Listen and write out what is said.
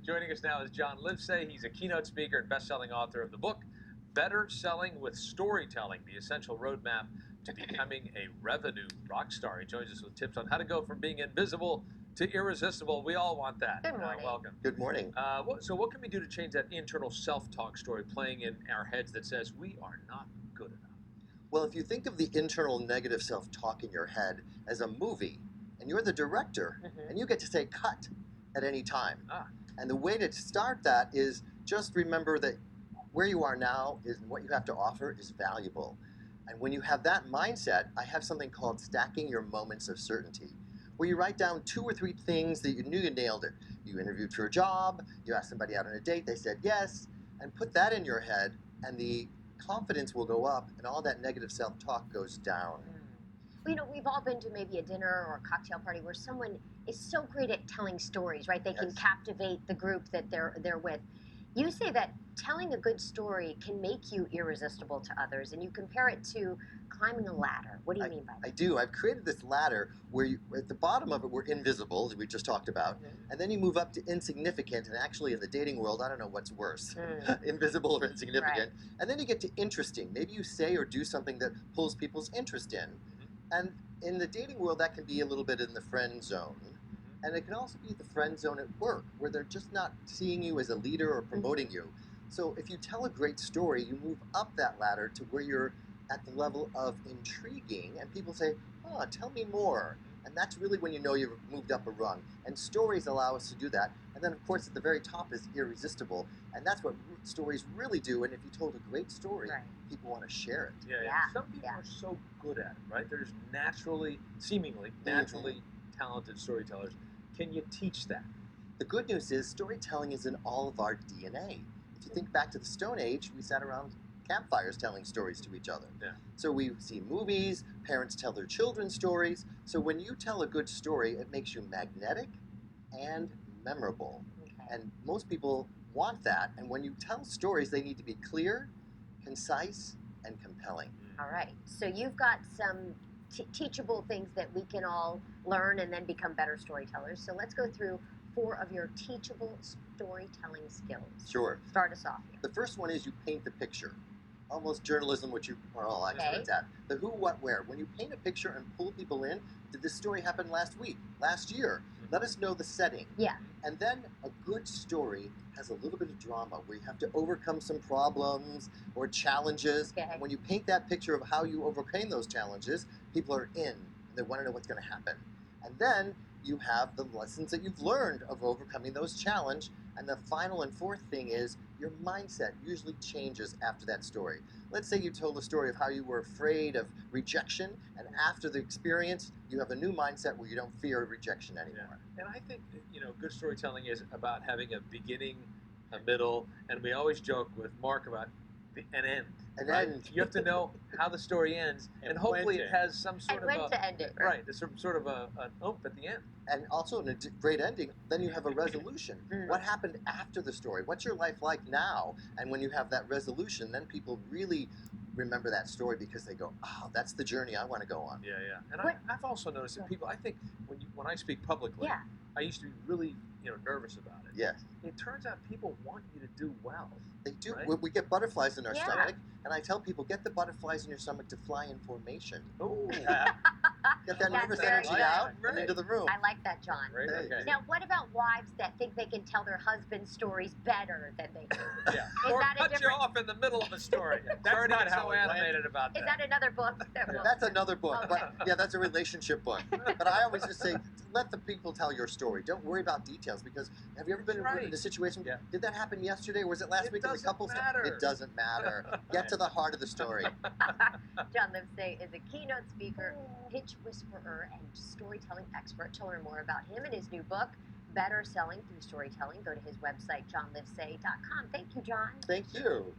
Joining us now is John Livesay. He's a keynote speaker and best-selling author of the book, Better Selling with Storytelling, the essential roadmap to becoming a revenue rock star. He joins us with tips on how to go from being invisible to irresistible. We all want that. Good morning. Welcome. Good morning. So what can we do to change that internal self-talk story playing in our heads that says we are not good enough? Well, if you think of the internal negative self-talk in your head as a movie, and you're the director, and you get to say cut at any time. And the way to start that is just remember that where you are now is what you have to offer is valuable. And when you have that mindset, I have something called stacking your moments of certainty, where you write down 2 or 3 things that you knew you nailed it. You interviewed for a job, you asked somebody out on a date, they said yes, and put that in your head, and the confidence will go up, and all that negative self-talk goes down. Well, you know, we've all been to maybe a dinner or a cocktail party where someone is so great at telling stories, right? They can captivate the group that they're with. You say that telling a good story can make you irresistible to others, and you compare it to climbing a ladder. What do you mean by that? I do. I've created this ladder where at the bottom of it, we're invisible, as we just talked about, and then you move up to insignificant, and actually in the dating world, I don't know what's worse, invisible or insignificant, and then you get to interesting. Maybe you say or do something that pulls people's interest in, and in the dating world, that can be a little bit in the friend zone. And it can also be the friend zone at work, where they're just not seeing you as a leader or promoting you. So if you tell a great story, you move up that ladder to where you're at the level of intriguing, and people say, oh, tell me more. And that's really when you know you've moved up a rung. And stories allow us to do that. And then, of course, at the very top is irresistible. And that's what stories really do. And if you told a great story, people want to share it. Some people are so good at it, right? They're just seemingly naturally talented storytellers. Can you teach that? The good news is storytelling is in all of our DNA. If you think back to the Stone Age, we sat around campfires telling stories to each other. So we see movies, parents tell their children stories. So when you tell a good story, it makes you magnetic and memorable. And most people want that. And when you tell stories, they need to be clear, concise, and compelling. All right. So you've got some teachable things that we can all learn and then become better storytellers. So let's go through 4 of your teachable storytelling skills. Sure. Start us off here. The first one is you paint the picture. Almost journalism, which you are all experts at. The who, what, where. When you paint a picture and pull people in, did this story happen last week, last year? Let us know the setting. And then a good story has a little bit of drama where you have to overcome some problems or challenges. And when you paint that picture of how you overcame those challenges, people are in. And they want to know what's going to happen. And then you have the lessons that you've learned of overcoming those challenges. And the final and 4th thing is your mindset usually changes after that story. Let's say you told a story of how you were afraid of rejection, and after the experience, you have a new mindset where you don't fear rejection anymore. And I think, you know, good storytelling is about having a beginning, a middle, and we always joke with Mark about an end. An end. You have to know how the story ends, and hopefully it has some sort of when to end it, there's some sort of an oomph at the end. And also in a great ending, then you have a resolution. What happened after the story? What's your life like now? And when you have that resolution, then people really remember that story because they go, oh, that's the journey I want to go on. And I've also noticed that people, I think when I speak publicly, I used to be really nervous about it. It turns out people want you to do well. They do. Right? We get butterflies in our stomach, and I tell people, get the butterflies in your stomach to fly in formation. Get that nervous energy out and into the room. I like that, John. Now, what about wives that think they can tell their husband's stories better than they do? Or cut you off in the middle of a story. That's not so animated about that. Is that another book? That's another book. But that's a relationship book. But I always just say, let the people tell your story. Don't worry about details, because have you ever been in a situation? Did that happen yesterday? Or was it last week? It doesn't matter. Get to the heart of the story. John Livesay is a keynote speaker, pitch whisperer, and storytelling expert. To learn more about him and his new book, Better Selling Through Storytelling, go to his website, johnlivesay.com. Thank you, John. Thank you.